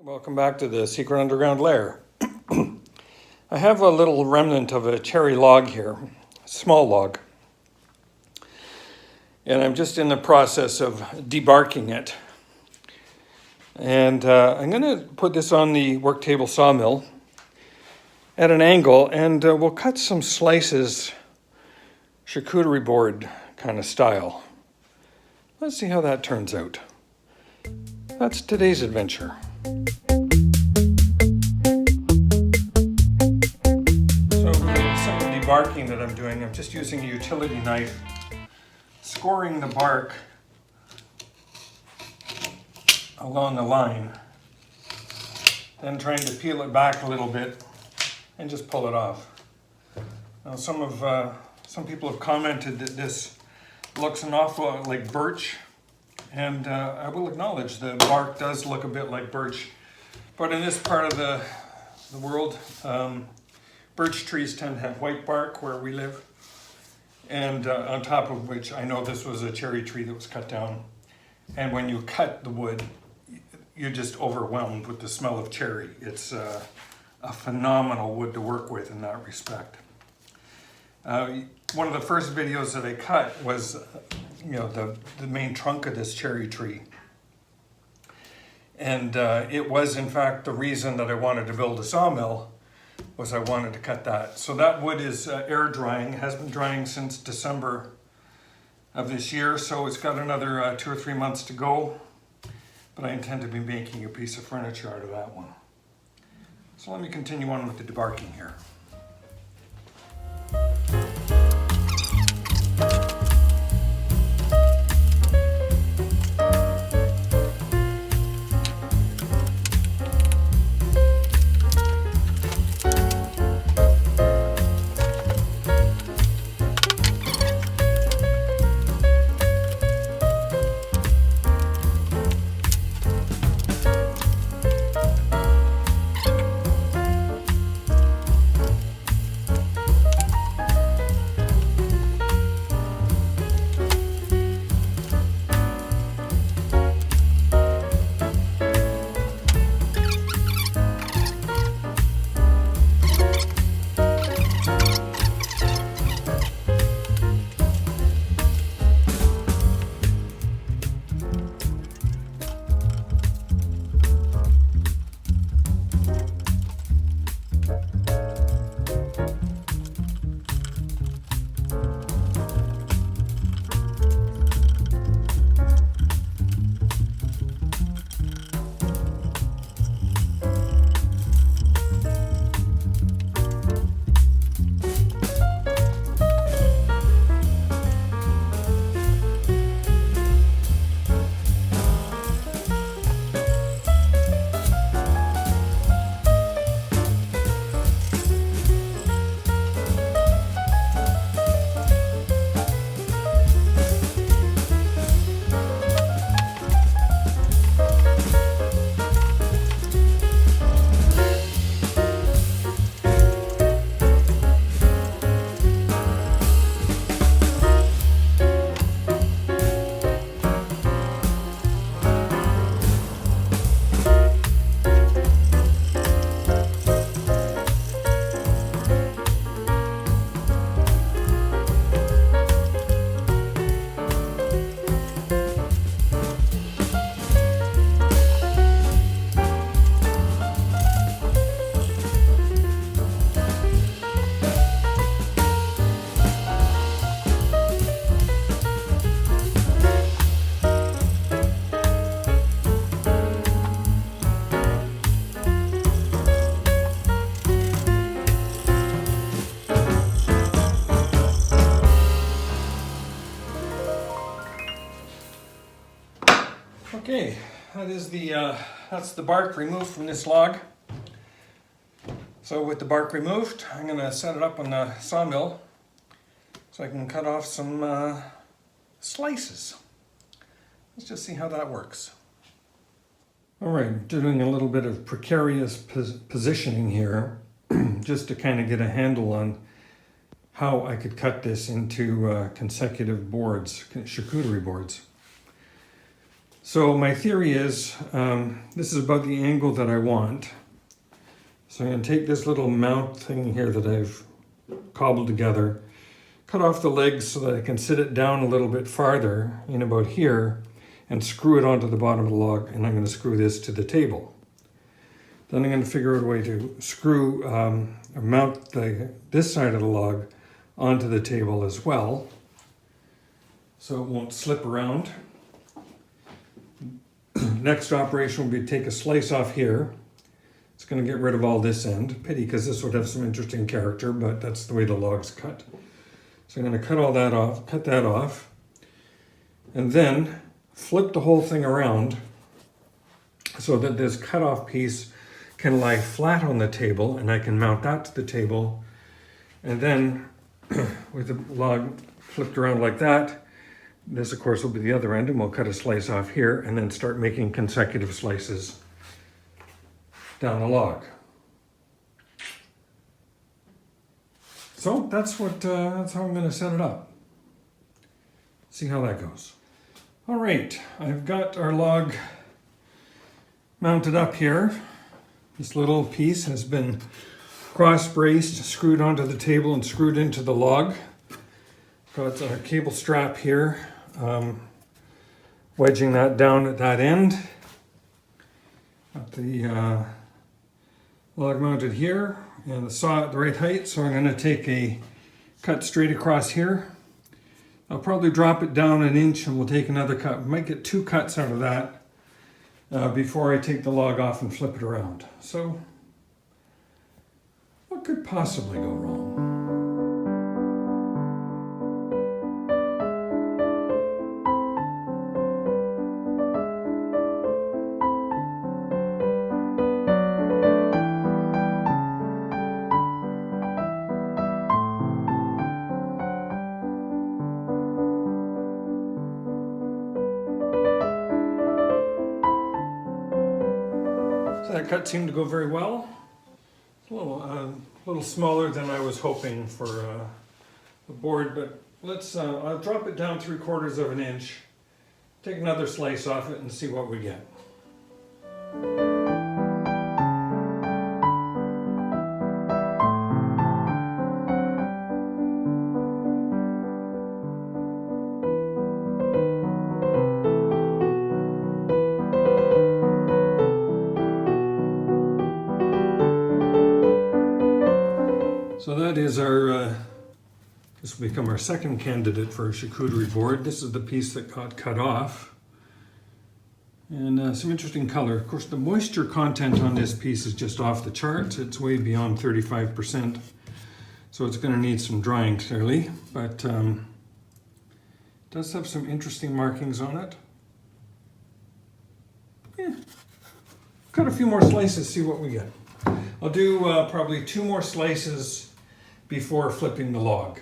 Welcome back to the secret underground lair. I have a little remnant of a cherry log here, small log. And I'm just in the process of debarking it. And I'm going to put this on the Worktable Sawmill at an angle, and we'll cut some slices, charcuterie board kind of style. Let's see how that turns out. That's today's adventure. So for the simple debarking that I'm doing, I'm just using a utility knife, scoring the bark along the line, then trying to peel it back a little bit and just pull it off. Now some people have commented that this looks an awful lot like birch, and I will acknowledge the bark does look a bit like birch, but in this part of the world, birch trees tend to have white bark where we live, and on top of which I know this was a cherry tree that was cut down, and when you cut the wood, you're just overwhelmed with the smell of cherry. It's a phenomenal wood to work with in that respect. One of the first videos that I cut was, the main trunk of this cherry tree. And it was, in fact, the reason that I wanted to build a sawmill, was I wanted to cut that. So that wood is air drying. It has been drying since December of this year, so it's got another 2 or 3 months to go. But I intend to be making a piece of furniture out of that one. So let me continue on with the debarking here. Okay, that's the bark removed from this log. So with the bark removed, I'm going to set it up on the sawmill so I can cut off some slices. Let's just see how that works. All right, doing a little bit of precarious positioning here just to kind of get a handle on how I could cut this into consecutive boards, charcuterie boards. So my theory is, this is about the angle that I want. So I'm going to take this little mount thing here that I've cobbled together, cut off the legs so that I can sit it down a little bit farther in about here and screw it onto the bottom of the log, and I'm going to screw this to the table. Then I'm going to figure out a way to screw or mount this side of the log onto the table as well, so it won't slip around. Next operation will be to take a slice off here. It's going to get rid of all this end. Pity, because this would have some interesting character, but that's the way the log's cut. So I'm going to cut all that off, cut that off, and then flip the whole thing around so that this cut off piece can lie flat on the table, and I can mount that to the table. And then with the log flipped around like that, this of course will be the other end, and we'll cut a slice off here and then start making consecutive slices down the log. So that's how I'm going to set it up. See how that goes. All right, I've got our log mounted up here. This little piece has been cross-braced, screwed onto the table and screwed into the log. Got our cable strap here, wedging that down at that end. Got the log mounted here and the saw at the right height, so I'm going to take a cut straight across here. I'll probably drop it down an inch and we'll take another cut. We might get 2 cuts out of that before I take the log off and flip it around. So, what could possibly go wrong? So that cut seemed to go very well. It's a little smaller than I was hoping for the board, but I'll drop it down 3/4 of an inch, take another slice off it and see what we get. So that is this will become our second candidate for a charcuterie board. This is the piece that got cut off. And some interesting color. Of course, the moisture content on this piece is just off the charts. It's way beyond 35%. So it's going to need some drying clearly, but it does have some interesting markings on it. Yeah. Cut a few more slices, see what we get. I'll do probably 2 more slices before flipping the log.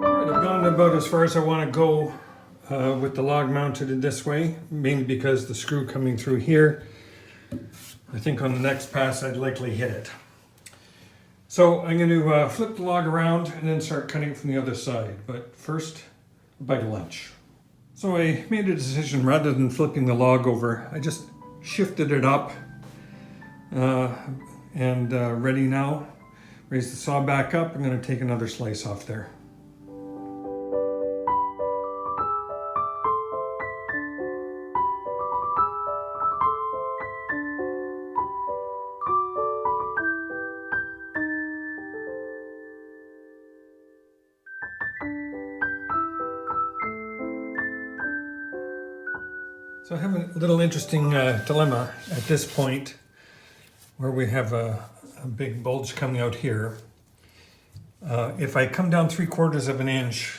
Alright, I've gone about as far as I want to go with the log mounted in this way, mainly because the screw coming through here, I think on the next pass I'd likely hit it. So I'm going to flip the log around and then start cutting from the other side, but first a bite of lunch. So I made a decision, rather than flipping the log over, I just shifted it up and ready now. Raise the saw back up. I'm going to take another slice off there. So I have a little interesting dilemma at this point where we have a big bulge coming out here. If I come down 3/4 of an inch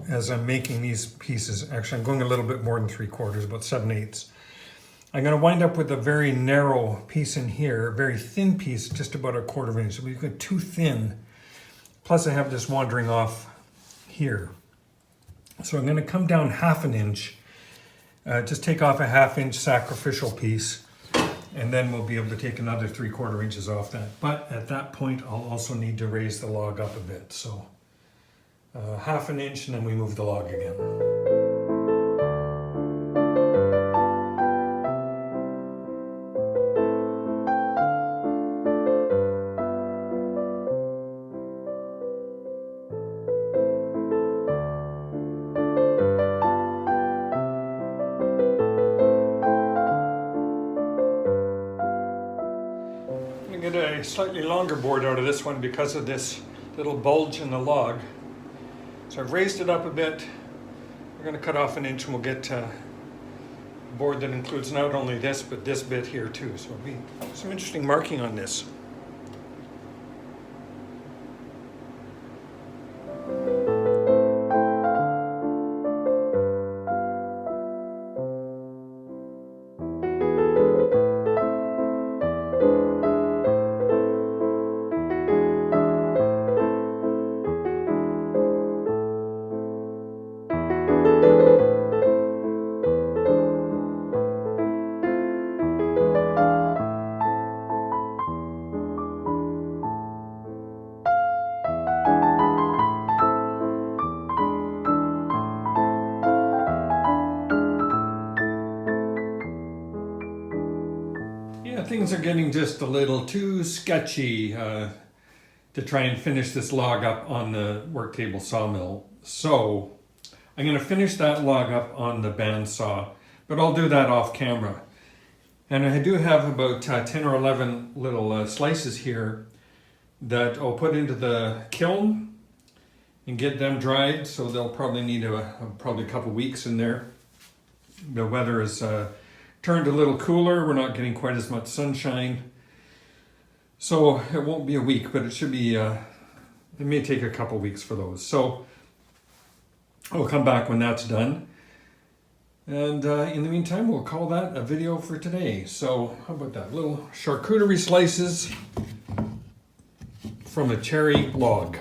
as I'm making these pieces, actually I'm going a little bit more than 3/4, about 7/8. I'm going to wind up with a very narrow piece in here, a very thin piece, just about 1/4 inch. So we've got too thin Plus I have this wandering off here. So I'm going to come down 1/2 inch, just take off a 1/2 inch sacrificial piece, and then we'll be able to take another 3/4 inches off that. But at that point, I'll also need to raise the log up a bit. So 1/2 inch, and then we move the log again. Get a slightly longer board out of this one because of this little bulge in the log. So I've raised it up a bit. We're going to cut off 1 inch and we'll get a board that includes not only this but this bit here too. So it'll be some interesting marking on this. Things are getting just a little too sketchy to try and finish this log up on the Worktable Sawmill. So I'm going to finish that log up on the bandsaw, but I'll do that off camera. And I do have about 10 or 11 little slices here that I'll put into the kiln and get them dried. So they'll probably need probably a couple weeks in there. The weather is turned a little cooler. We're not getting quite as much sunshine. So it won't be a week, but it should be, it may take a couple weeks for those. So I'll come back when that's done. And in the meantime, we'll call that a video for today. So how about that? Little charcuterie slices from a cherry log.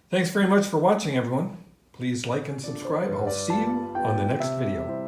Thanks very much for watching, everyone. Please like and subscribe. I'll see you on the next video.